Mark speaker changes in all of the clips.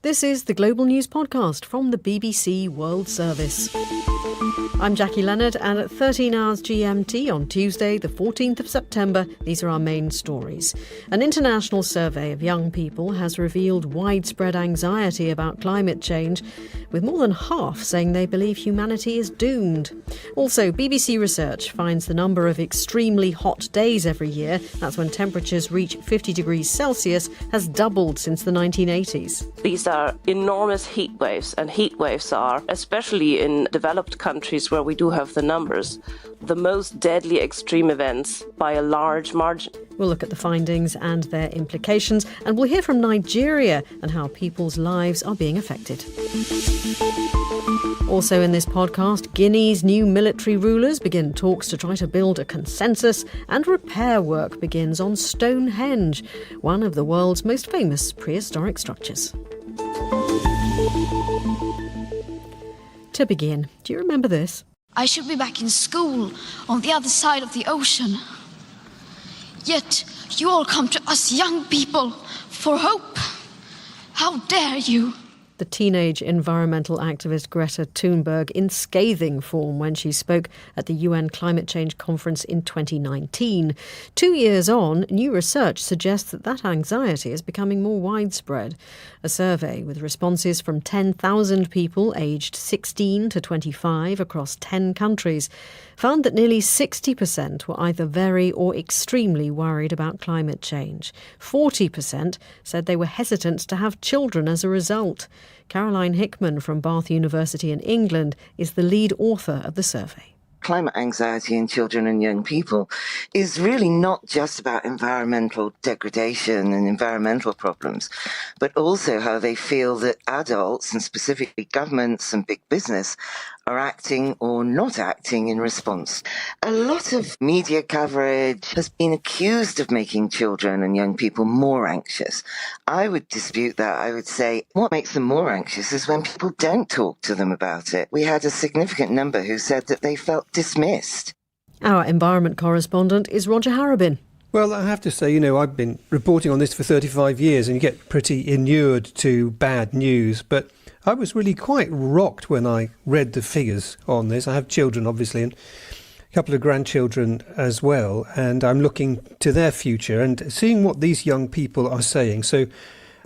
Speaker 1: This is the Global News Podcast from the BBC World Service. I'm Jackie Leonard, and at 13 hours GMT on Tuesday, the 14th of September, these are our main stories. An international survey of young people has revealed widespread anxiety about climate change, with more than half saying they believe humanity is doomed. Also, BBC research finds the number of extremely hot days every year, that's when temperatures reach 50 degrees Celsius, has doubled since the 1980s.
Speaker 2: These are enormous heat waves, and heat waves are, especially in developed countries where we do have the numbers, the most deadly extreme events by a large margin.
Speaker 1: We'll look at the findings and their implications, and we'll hear from Nigeria and how people's lives are being affected. Also in this podcast, Guinea's new military rulers begin talks to try to build a consensus, and repair work begins on Stonehenge, one of the world's most famous prehistoric structures. To begin, do you remember this?
Speaker 3: I should be back in school on the other side of the ocean. Yet you all come to us young people for hope. How dare you?
Speaker 1: The teenage environmental activist Greta Thunberg in scathing form when she spoke at the UN Climate Change Conference in 2019. 2 years on, new research suggests that anxiety is becoming more widespread. A survey with responses from 10,000 people aged 16 to 25 across 10 countries found that nearly 60% were either very or extremely worried about climate change. 40% said they were hesitant to have children as a result. Caroline Hickman from Bath University in England is the lead author of the survey.
Speaker 4: Climate anxiety in children and young people is really not just about environmental degradation and environmental problems, but also how they feel that adults, and specifically governments and big business, are acting or not acting in response. A lot of media coverage has been accused of making children and young people more anxious. I would dispute that. I would say what makes them more anxious is when people don't talk to them about it. We had a significant number who said that they felt dismissed.
Speaker 1: Our environment correspondent is Roger Harrabin.
Speaker 5: Well, I have to say, I've been reporting on this for 35 years and you get pretty inured to bad news, but I was really quite rocked when I read the figures on this. I have children, obviously, and a couple of grandchildren as well, and I'm looking to their future and seeing what these young people are saying. So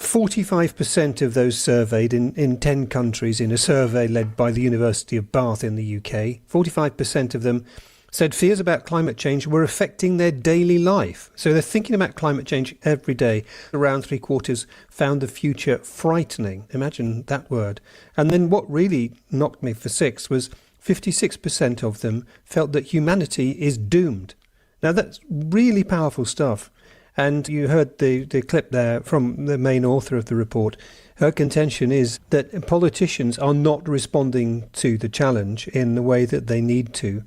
Speaker 5: 45% of those surveyed in 10 countries in a survey led by the University of Bath in the UK, 45% of them said fears about climate change were affecting their daily life. So they're thinking about climate change every day. Around 3/4 found the future frightening. Imagine that word. And then what really knocked me for six was 56% of them felt that humanity is doomed. Now that's really powerful stuff. And you heard the clip there from the main author of the report. Her contention is that politicians are not responding to the challenge in the way that they need to.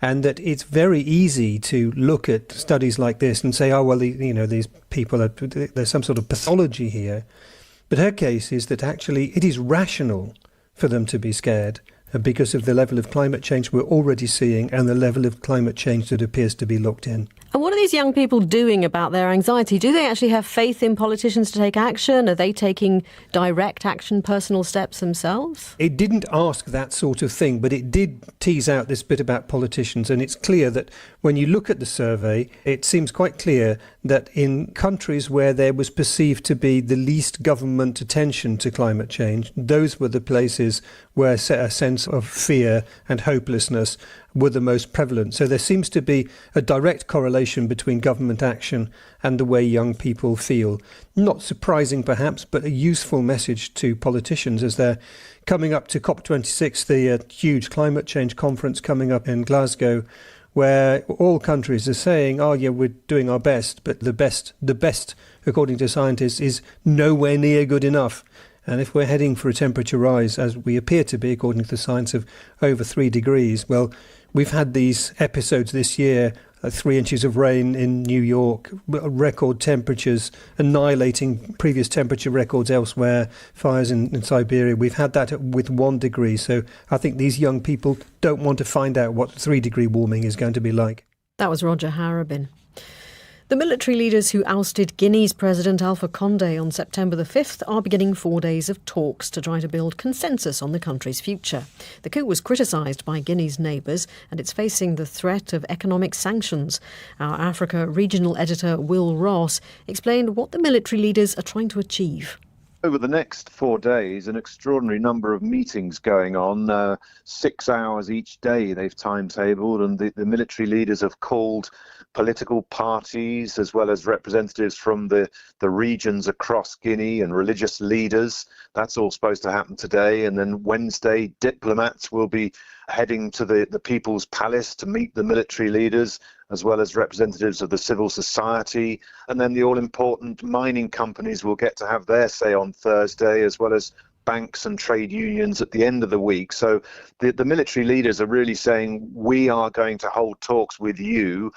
Speaker 5: And that it's very easy to look at studies like this and say, oh, well, these people, there's some sort of pathology here. But her case is that actually it is rational for them to be scared because of the level of climate change we're already seeing and the level of climate change that appears to be locked in.
Speaker 1: And what are these young people doing about their anxiety? Do they actually have faith in politicians to take action? Are they taking direct action, personal steps themselves?
Speaker 5: It didn't ask that sort of thing, but it did tease out this bit about politicians. And it's clear that when you look at the survey, it seems quite clear that in countries where there was perceived to be the least government attention to climate change, those were the places where a sense of fear and hopelessness were the most prevalent. So there seems to be a direct correlation between government action and the way young people feel. Not surprising perhaps, but a useful message to politicians as they're coming up to COP26, the huge climate change conference coming up in Glasgow, where all countries are saying, oh yeah, we're doing our best, but the best, according to scientists, is nowhere near good enough. And if we're heading for a temperature rise, as we appear to be, according to the science, of over 3 degrees, well, we've had these episodes this year, 3 inches of rain in New York, record temperatures, annihilating previous temperature records elsewhere, fires in Siberia. We've had that with 1 degree. So I think these young people don't want to find out what 3-degree warming is going to be like.
Speaker 1: That was Roger Harrabin. The military leaders who ousted Guinea's President Alpha Condé on September the 5th are beginning 4 days of talks to try to build consensus on the country's future. The coup was criticised by Guinea's neighbours and it's facing the threat of economic sanctions. Our Africa regional editor Will Ross explained what the military leaders are trying to achieve.
Speaker 6: Over the next 4 days, an extraordinary number of meetings going on, 6 hours each day they've timetabled, and the military leaders have called political parties as well as representatives from the regions across Guinea and religious leaders. That's all supposed to happen today. And then Wednesday, diplomats will be heading to the People's Palace to meet the military leaders, as well as representatives of the civil society. And then the all-important mining companies will get to have their say on Thursday, as well as banks and trade unions at the end of the week. So the military leaders are really saying, we are going to hold talks with you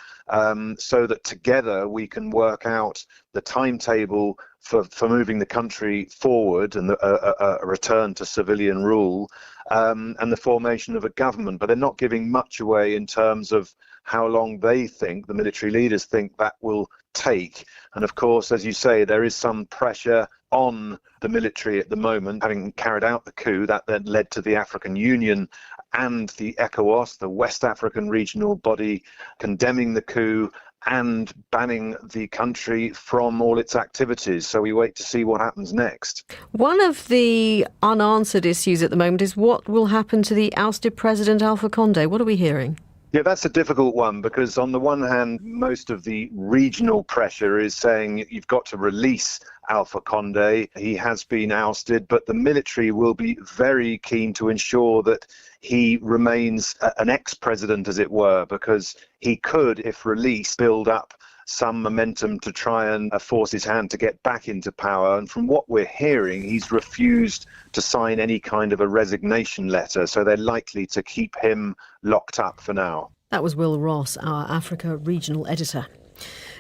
Speaker 6: so that together we can work out the timetable for moving the country forward and a return to civilian rule and the formation of a government. But they're not giving much away in terms of how long they think, the military leaders think, that will take. And of course, as you say, there is some pressure on the military at the moment, having carried out the coup. That then led to the African Union and the ECOWAS, the West African regional body, condemning the coup and banning the country from all its activities. So we wait to see what happens next.
Speaker 1: One of the unanswered issues at the moment is what will happen to the ousted President Alpha Condé. What are we hearing?
Speaker 6: Yeah, that's a difficult one, because on the one hand, most of the regional pressure is saying you've got to release Alpha Condé. He has been ousted, but the military will be very keen to ensure that he remains an ex-president, as it were, because he could, if released, build up some momentum to try and force his hand to get back into power. And from what we're hearing, he's refused to sign any kind of a resignation letter, so they're likely to keep him locked up for now.
Speaker 1: That was Will Ross, our Africa regional editor.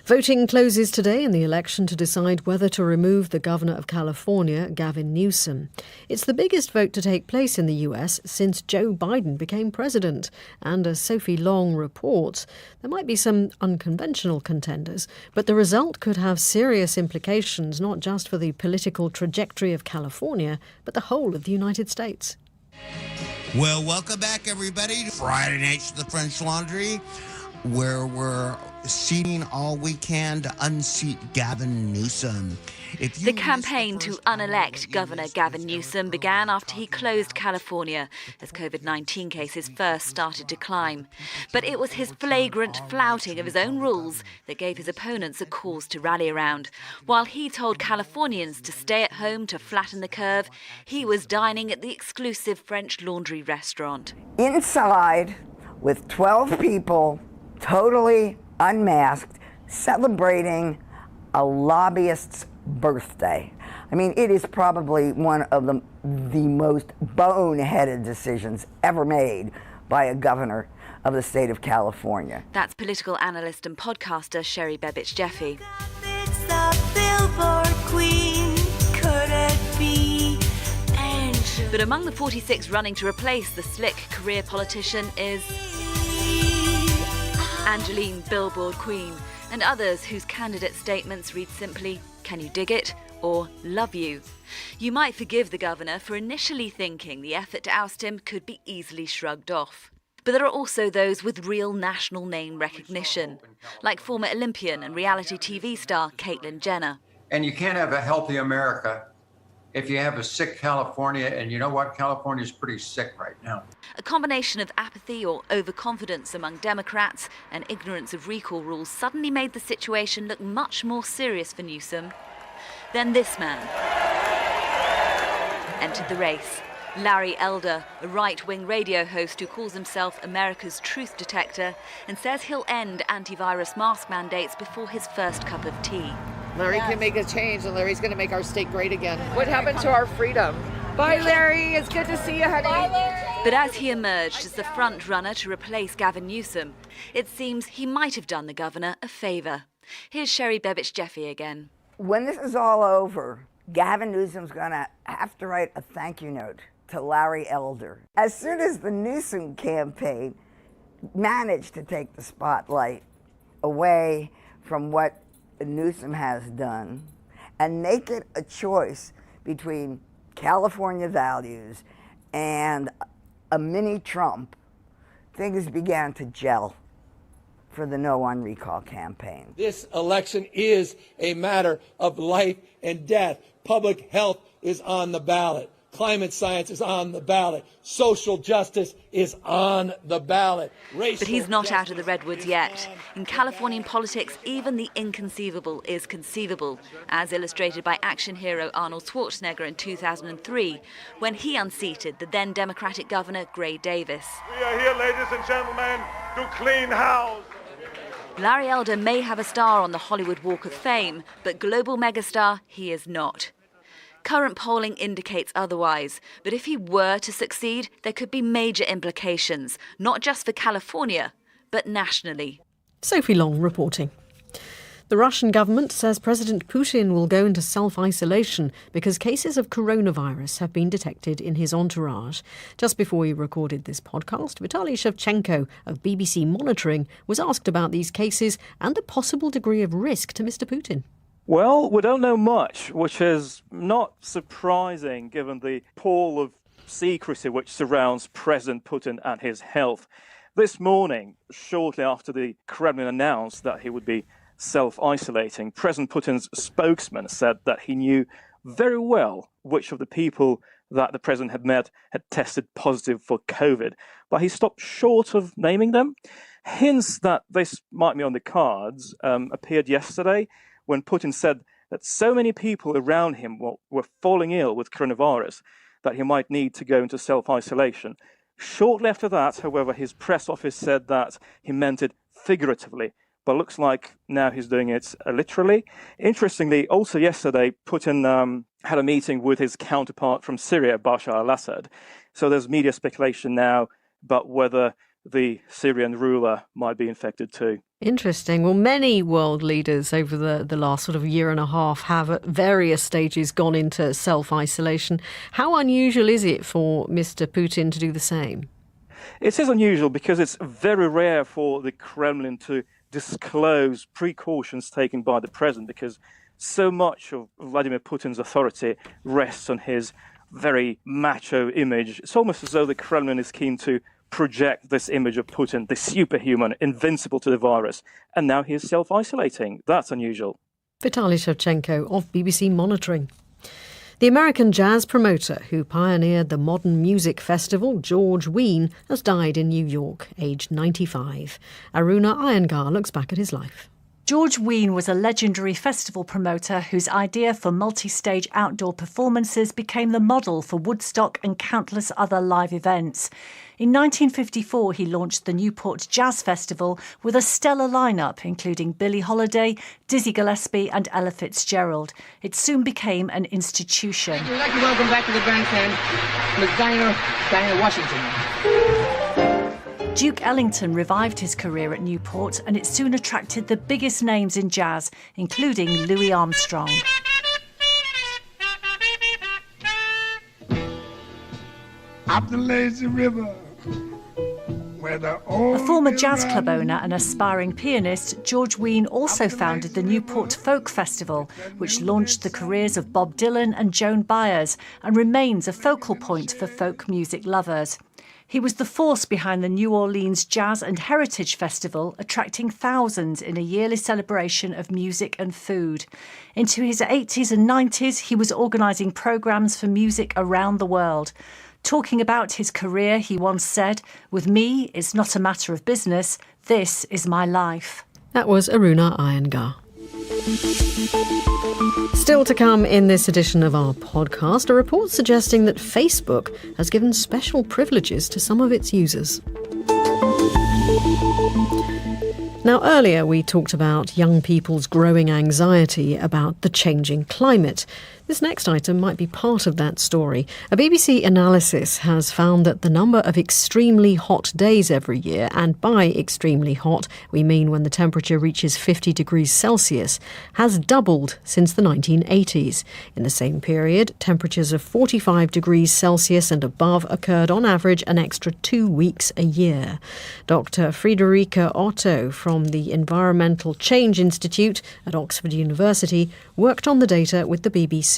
Speaker 1: Voting closes today in the election to decide whether to remove the governor of California, Gavin Newsom. It's the biggest vote to take place in the US since Joe Biden became president. And as Sophie Long reports, there might be some unconventional contenders, but the result could have serious implications not just for the political trajectory of California, but the whole of the United States.
Speaker 7: Well, welcome back, everybody, to Friday Nights of the French Laundry, where we're seating all we can to unseat Gavin Newsom.
Speaker 8: The campaign to unelect Governor Gavin Newsom began after he closed California as COVID-19 cases first started to climb. But it was his flagrant flouting of his own rules that gave his opponents a cause to rally around. While he told Californians to stay at home to flatten the curve, he was dining at the exclusive French Laundry restaurant.
Speaker 9: Inside, with 12 people, totally unmasked, celebrating a lobbyist's birthday. I mean, it is probably one of the most boneheaded decisions ever made by a governor of the state of California.
Speaker 8: That's political analyst and podcaster Sherry Bebbich-Jeffy. But among the 46 running to replace the slick career politician is Angeline Billboard Queen, and others whose candidate statements read simply, "Can you dig it?" or "Love you." You might forgive the governor for initially thinking the effort to oust him could be easily shrugged off. But there are also those with real national name recognition, like former Olympian and reality TV star Caitlyn Jenner.
Speaker 10: And you can't have a healthy America if you have a sick California, and you know what? California's pretty sick right now.
Speaker 8: A combination of apathy or overconfidence among Democrats and ignorance of recall rules suddenly made the situation look much more serious for Newsom. Then this man entered the race. Larry Elder, a right-wing radio host who calls himself America's truth detector and says he'll end antivirus mask mandates before his first cup of tea.
Speaker 11: Larry can make a change, and Larry's going to make our state great again. What happened to our freedom? Bye, Larry. It's good to see you, honey. Bye, Larry.
Speaker 8: But as he emerged as the front runner to replace Gavin Newsom, it seems he might have done the governor a favour. Here's Sherry Bebbich-Jeffy again.
Speaker 9: When this is all over, Gavin Newsom's going to have to write a thank you note to Larry Elder. As soon as the Newsom campaign managed to take the spotlight away from what Newsom has done and make it a choice between California values and a mini Trump, things began to gel for the No on Recall campaign.
Speaker 12: This election is a matter of life and death. Public health is on the ballot. Climate science is on the ballot. Social justice is on the ballot.
Speaker 8: But he's not out of the redwoods yet. In Californian politics, even the inconceivable is conceivable, as illustrated by action hero Arnold Schwarzenegger in 2003, when he unseated the then Democratic governor Gray Davis.
Speaker 13: We are here, ladies and gentlemen, to clean house.
Speaker 8: Larry Elder may have a star on the Hollywood Walk of Fame, but global megastar he is not. Current polling indicates otherwise, but if he were to succeed, there could be major implications, not just for California, but nationally.
Speaker 1: Sophie Long reporting. The Russian government says President Putin will go into self-isolation because cases of coronavirus have been detected in his entourage. Just before we recorded this podcast, Vitaly Shevchenko of BBC Monitoring was asked about these cases and the possible degree of risk to Mr. Putin.
Speaker 14: Well, we don't know much, which is not surprising given the pall of secrecy which surrounds President Putin and his health. This morning, shortly after the Kremlin announced that he would be self-isolating, President Putin's spokesman said that he knew very well which of the people that the president had met had tested positive for COVID, but he stopped short of naming them. Hints that this might be on the cards appeared yesterday when Putin said that so many people around him were falling ill with coronavirus that he might need to go into self-isolation. Shortly after that, however, his press office said that he meant it figuratively, but looks like now he's doing it literally. Interestingly, also yesterday, Putin had a meeting with his counterpart from Syria, Bashar al-Assad. So there's media speculation now about whether the Syrian ruler might be infected too.
Speaker 1: Interesting. Well, many world leaders over the last sort of year and a half have at various stages gone into self-isolation. How unusual is it for Mr. Putin to do the same?
Speaker 14: It is unusual because it's very rare for the Kremlin to disclose precautions taken by the president, because so much of Vladimir Putin's authority rests on his very macho image. It's almost as though the Kremlin is keen to project this image of Putin, the superhuman, invincible to the virus, and now he is self-isolating. That's unusual.
Speaker 1: Vitaly Shevchenko of BBC Monitoring. The American jazz promoter who pioneered the modern music festival, George Wein, has died in New York, aged 95. Aruna Iyengar looks back at his life.
Speaker 15: George Wein was a legendary festival promoter whose idea for multi-stage outdoor performances became the model for Woodstock and countless other live events. In 1954, he launched the Newport Jazz Festival with a stellar lineup, including Billie Holiday, Dizzy Gillespie and Ella Fitzgerald. It soon became an institution.
Speaker 16: We'd like to welcome back to the grandstand Ms. Dinah Washington.
Speaker 15: Duke Ellington revived his career at Newport, and it soon attracted the biggest names in jazz, including Louis Armstrong.
Speaker 17: Up the lazy river.
Speaker 15: A former jazz club owner and aspiring pianist, George Wein also founded the Newport Folk Festival, which launched the careers of Bob Dylan and Joan Baez and remains a focal point for folk music lovers. He was the force behind the New Orleans Jazz and Heritage Festival, attracting thousands in a yearly celebration of music and food. Into his 80s and 90s, he was organising programmes for music around the world. Talking about his career, he once said, "With me, it's not a matter of business. This is my life."
Speaker 1: That was Aruna Iyengar. Still to come in this edition of our podcast, a report suggesting that Facebook has given special privileges to some of its users. Now, earlier we talked about young people's growing anxiety about the changing climate. This next item might be part of that story. A BBC analysis has found that the number of extremely hot days every year, and by extremely hot we mean when the temperature reaches 50 degrees Celsius, has doubled since the 1980s. In the same period, temperatures of 45 degrees Celsius and above occurred on average an extra 2 weeks a year. Dr. Friederike Otto from the Environmental Change Institute at Oxford University worked on the data with the BBC.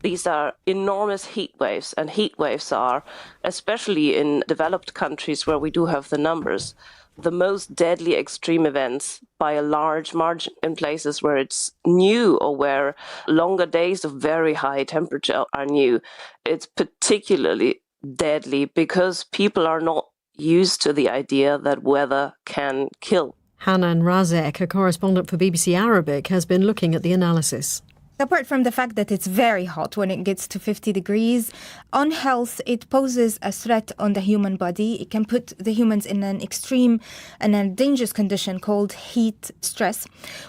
Speaker 2: These are enormous heat waves, and heat waves are, especially in developed countries where we do have the numbers, the most deadly extreme events by a large margin. In places where it's new or where longer days of very high temperature are new, it's particularly deadly because people are not used to the idea that weather can kill.
Speaker 1: Hanan Razek, a correspondent for BBC Arabic, has been looking at the analysis.
Speaker 18: Apart from the fact that it's very hot when it gets to 50 degrees, on health, it poses a threat on the human body. It can put the humans in an extreme and a dangerous condition called heat stress,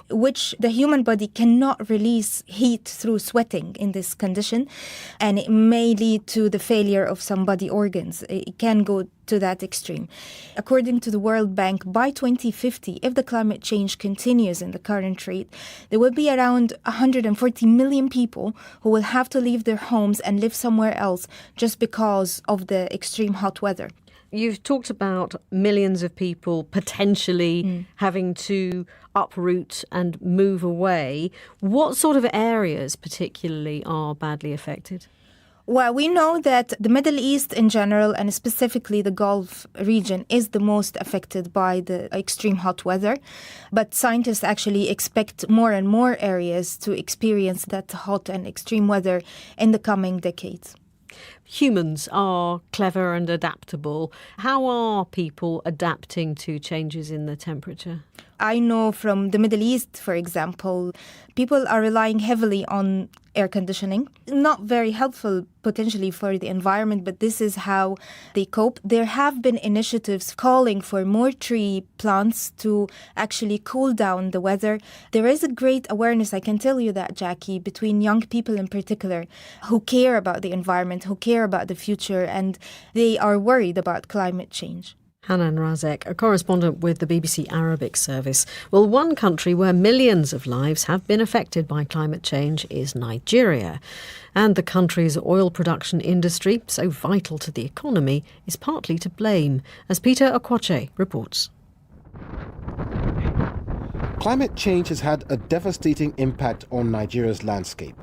Speaker 18: which the human body cannot release heat through sweating in this condition, and it may lead to the failure of some body organs. It can go to that extreme. According to the World Bank, by 2050, if the climate change continues in the current rate, there will be around 140 million people who will have to leave their homes and live somewhere else just because of the extreme hot weather.
Speaker 1: You've talked about millions of people potentially having to uproot and move away. What sort of areas particularly are badly affected?
Speaker 18: Well, we know that the Middle East in general, and specifically the Gulf region, is the most affected by the extreme hot weather. But scientists actually expect more and more areas to experience that hot and extreme weather in the coming decades.
Speaker 1: Humans are clever and adaptable. How are people adapting to changes in the temperature?
Speaker 18: I know from the Middle East, for example, people are relying heavily on air conditioning. Not very helpful potentially for the environment, but this is how they cope. There have been initiatives calling for more tree plants to actually cool down the weather. There is a great awareness, I can tell you that, Jackie, between young people in particular who care about the environment, who care about the future, and they are worried about climate change.
Speaker 1: Hanan Razek, a correspondent with the BBC Arabic service. Well, one country where millions of lives have been affected by climate change is Nigeria. And the country's oil production industry, so vital to the economy, is partly to blame, as Peter Okwache reports.
Speaker 19: Climate change has had a devastating impact on Nigeria's landscape.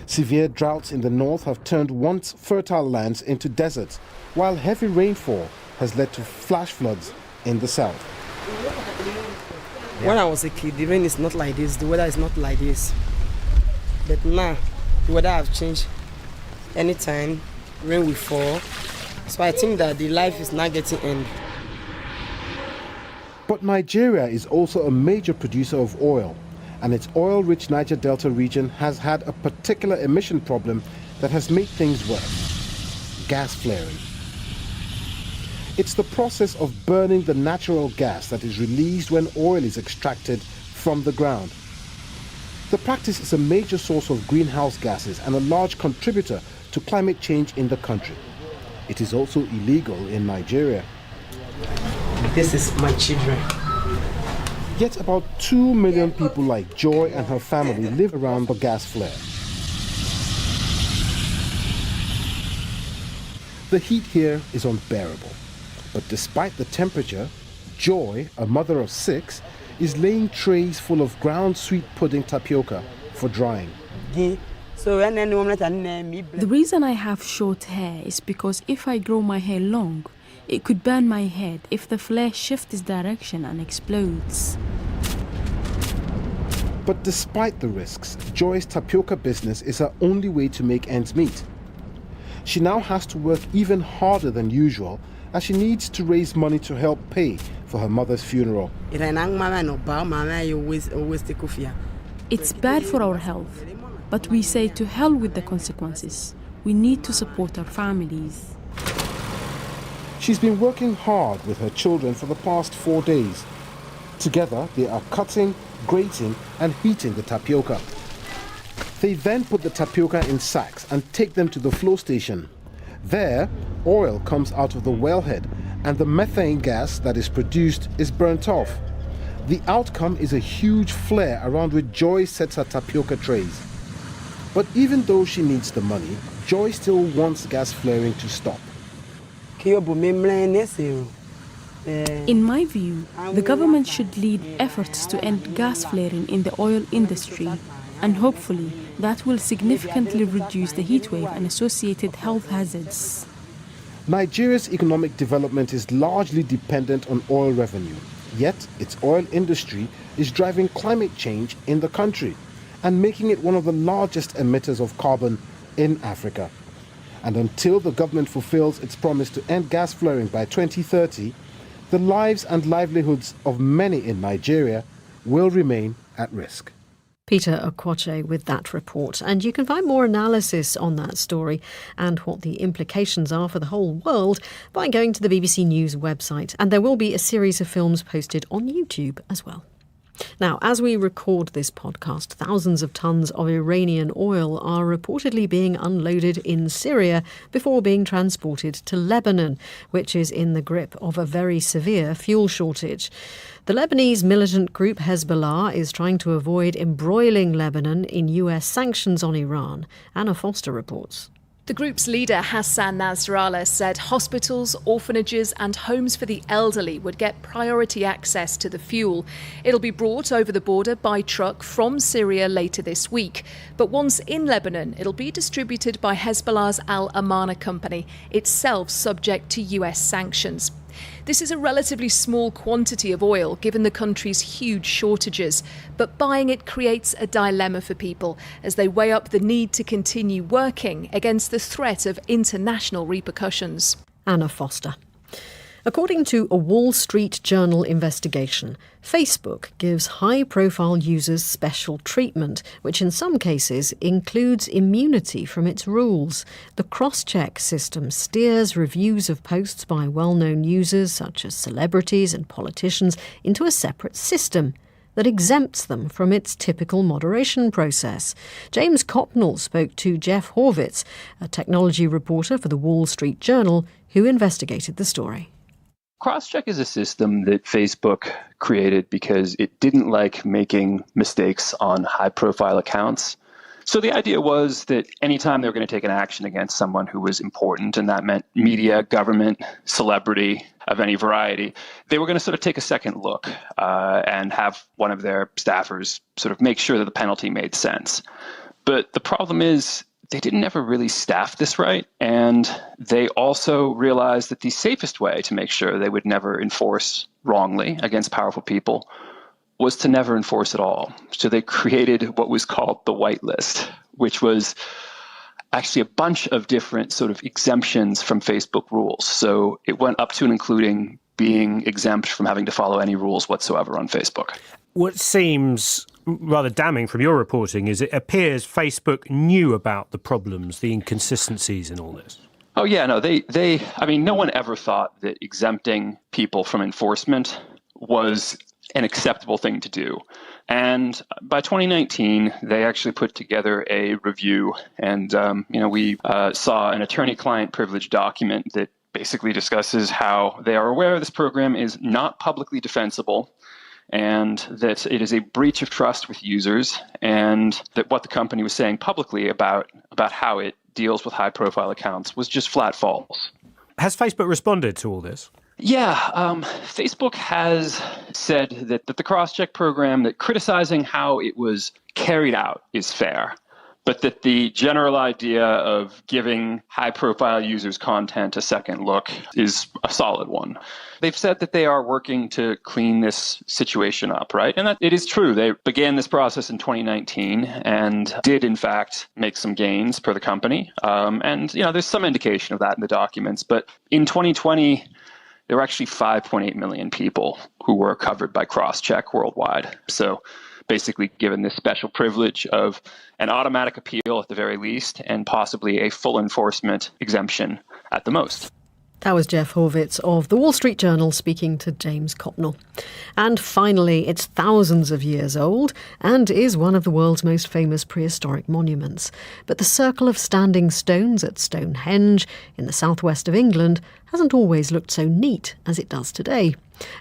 Speaker 19: Severe droughts in the north have turned once fertile lands into deserts, while heavy rainfall has led to flash floods in the south.
Speaker 20: When I was a kid, the rain is not like this, the weather is not like this. But now, the weather has changed. Anytime, rain will fall. So I think that the life is not getting end.
Speaker 19: But Nigeria is also a major producer of oil, and its oil-rich Niger Delta region has had a particular emission problem that has made things worse: gas flaring. It's the process of burning the natural gas that is released when oil is extracted from the ground. The practice is a major source of greenhouse gases and a large contributor to climate change in the country. It is also illegal in Nigeria.
Speaker 20: This is my children.
Speaker 19: Yet about 2 million people like Joy and her family live around the gas flare. The heat here is unbearable. But despite the temperature, Joy, a mother of 6, is laying trays full of ground sweet pudding tapioca for drying.
Speaker 21: The reason I have short hair is because if I grow my hair long, it could burn my head if the flare shifts its direction and explodes.
Speaker 19: But despite the risks, Joy's tapioca business is her only way to make ends meet. She now has to work even harder than usual as she needs to raise money to help pay for her mother's funeral.
Speaker 21: It's bad for our health, but we say to hell with the consequences. We need to support our families.
Speaker 19: She's been working hard with her children for the past 4 days. Together, they are cutting, grating, and heating the tapioca. They then put the tapioca in sacks and take them to the flow station. There, oil comes out of the wellhead and the methane gas that is produced is burnt off. The outcome is a huge flare around which Joy sets her tapioca trays. But even though she needs the money, Joy still wants gas flaring to stop.
Speaker 21: In my view, the government should lead efforts to end gas flaring in the oil industry, and hopefully that will significantly reduce the heatwave and associated health hazards.
Speaker 19: Nigeria's economic development is largely dependent on oil revenue, yet its oil industry is driving climate change in the country and making it one of the largest emitters of carbon in Africa. And until the government fulfills its promise to end gas flaring by 2030, the lives and livelihoods of many in Nigeria will remain at risk.
Speaker 1: Peter Okwoche with that report. And you can find more analysis on that story and what the implications are for the whole world by going to the BBC News website. And there will be a series of films posted on YouTube as well. Now, as we record this podcast, thousands of tons of Iranian oil are reportedly being unloaded in Syria before being transported to Lebanon, which is in the grip of a very severe fuel shortage. The Lebanese militant group Hezbollah is trying to avoid embroiling Lebanon in US sanctions on Iran. Anna Foster reports.
Speaker 3: The group's leader, Hassan Nasrallah, said hospitals, orphanages and homes for the elderly would get priority access to the fuel. It'll be brought over the border by truck from Syria later this week. But once in Lebanon, it'll be distributed by Hezbollah's Al Amana company, itself subject to US sanctions. This is a relatively small quantity of oil given the country's huge shortages, but buying it creates a dilemma for people as they weigh up the need to continue working against the threat of international repercussions.
Speaker 1: Anna Foster. According to a Wall Street Journal investigation, Facebook gives high-profile users special treatment, which in some cases includes immunity from its rules. The cross-check system steers reviews of posts by well-known users, such as celebrities and politicians, into a separate system that exempts them from its typical moderation process. James Copnell spoke to Jeff Horvitz, a technology reporter for the Wall Street Journal, who investigated the story.
Speaker 22: Crosscheck is a system that Facebook created because it didn't like making mistakes on high-profile accounts. So the idea was that anytime they were going to take an action against someone who was important, and that meant media, government, celebrity of any variety, they were going to sort of take a second look and have one of their staffers sort of make sure that the penalty made sense. But the problem is, they didn't ever really staff this right, and they also realized that the safest way to make sure they would never enforce wrongly against powerful people was to never enforce at all. So they created what was called the whitelist, which was actually a bunch of different sort of exemptions from Facebook rules. So it went up to and including being exempt from having to follow any rules whatsoever on Facebook.
Speaker 23: What seems rather damning from your reporting is it appears Facebook knew about the problems, the inconsistencies in all this.
Speaker 22: Oh, yeah, no, no one ever thought that exempting people from enforcement was an acceptable thing to do. And by 2019, they actually put together a review, and we saw an attorney-client privilege document that basically discusses how they are aware this program is not publicly defensible, and that it is a breach of trust with users, and that what the company was saying publicly about how it deals with high-profile accounts was just flat false.
Speaker 23: Has Facebook responded to all this?
Speaker 22: Yeah, Facebook has said that the cross-check program, that criticizing how it was carried out is fair, but that the general idea of giving high-profile users content a second look is a solid one. They've said that they are working to clean this situation up, right? And that it is true. They began this process in 2019 and did, in fact, make some gains per the company. There's some indication of that in the documents. But in 2020, there were actually 5.8 million people who were covered by cross-check worldwide. So basically given this special privilege of an automatic appeal at the very least, and possibly a full enforcement exemption at the most.
Speaker 1: That was Jeff Horvitz of The Wall Street Journal speaking to James Copnell. And finally, it's thousands of years old and is one of the world's most famous prehistoric monuments. But the circle of standing stones at Stonehenge in the southwest of England hasn't always looked so neat as it does today.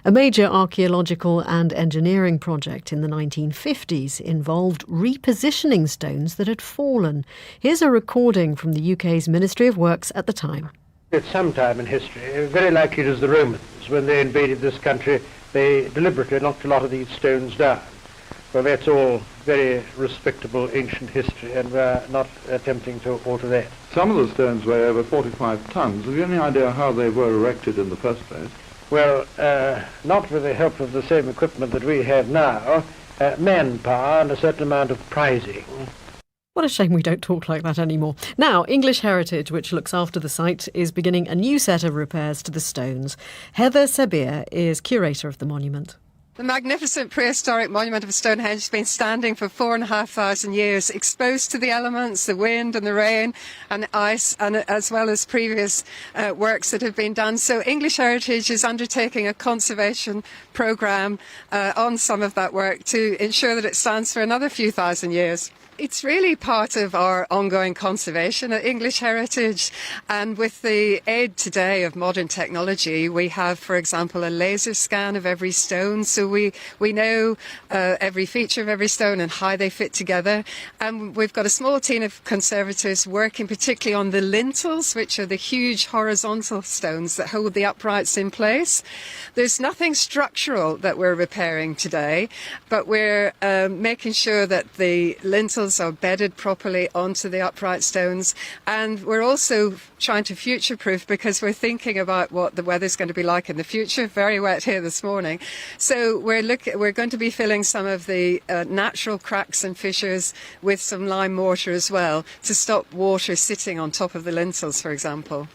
Speaker 1: A major archaeological and engineering project in the 1950s involved repositioning stones that had fallen. Here's a recording from the UK's Ministry of Works at the time.
Speaker 4: At some time in history, very likely it was the Romans, when they invaded this country, they deliberately knocked a lot of these stones down. Well, that's all very respectable ancient history, and we're not attempting to alter that.
Speaker 5: Some of the stones weigh over 45 tons. Have you any idea how they were erected in the first place?
Speaker 4: Well, not with the help of the same equipment that we have now, manpower and a certain amount of prizing.
Speaker 1: What a shame we don't talk like that anymore. Now, English Heritage, which looks after the site, is beginning a new set of repairs to the stones. Heather Sabir is curator of the monument.
Speaker 6: The magnificent prehistoric monument of Stonehenge has been standing for 4,500 years, exposed to the elements, the wind and the rain and the ice, and as well as previous works that have been done. So English Heritage is undertaking a conservation programme on some of that work to ensure that it stands for another few thousand years. It's really part of our ongoing conservation at English Heritage, and with the aid today of modern technology, we have, for example, a laser scan of every stone, so we know every feature of every stone and how they fit together. And we've got a small team of conservators working particularly on the lintels, which are the huge horizontal stones that hold the uprights in place. There's nothing structural that we're repairing today, but we're making sure that the lintels are bedded properly onto the upright stones, and we're also trying to future-proof because we're thinking about what the weather's going to be like in the future. Very wet here this morning, so we're going to be filling some of the natural cracks and fissures with some lime mortar as well to stop water sitting on top of the lintels, for example.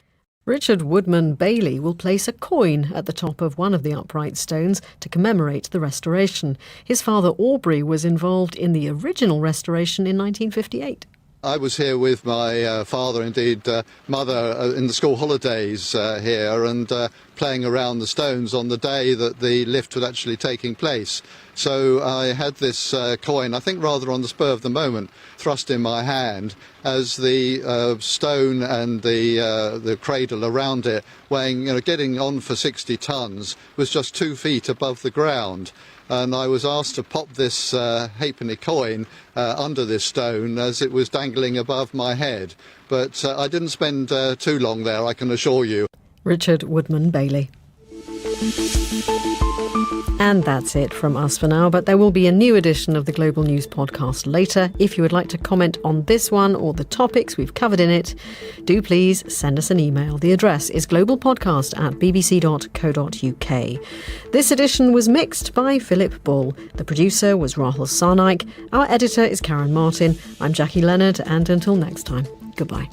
Speaker 1: Richard Woodman Bailey will place a coin at the top of one of the upright stones to commemorate the restoration. His father Aubrey was involved in the original restoration in 1958.
Speaker 24: I was here with my father, indeed mother, in the school holidays here, and playing around the stones on the day that the lift was actually taking place. So I had this coin, I think rather on the spur of the moment, thrust in my hand as the stone and the cradle around it, weighing, getting on for 60 tons, was just 2 feet above the ground. And I was asked to pop this halfpenny coin under this stone as it was dangling above my head. But I didn't spend too long there, I can assure you.
Speaker 1: Richard Woodman Bailey. And that's it from us for now, but there will be a new edition of the Global News podcast later. If you would like to comment on this one or the topics we've covered in it, do please send us an email. The address is globalpodcast@bbc.co.uk. This edition was mixed by Philip Bull. The producer was Rahul Sarnaik. Our editor is Karen Martin. I'm Jackie Leonard, and until next time, goodbye.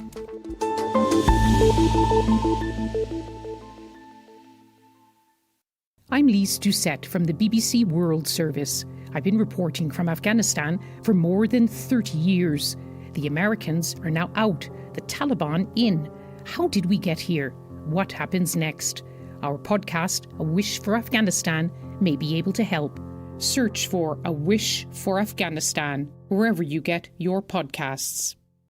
Speaker 25: I'm Lise Doucette from the BBC World Service. I've been reporting from Afghanistan for more than 30 years. The Americans are now out, the Taliban in. How did we get here? What happens next? Our podcast, A Wish for Afghanistan, may be able to help. Search for A Wish for Afghanistan wherever you get your podcasts.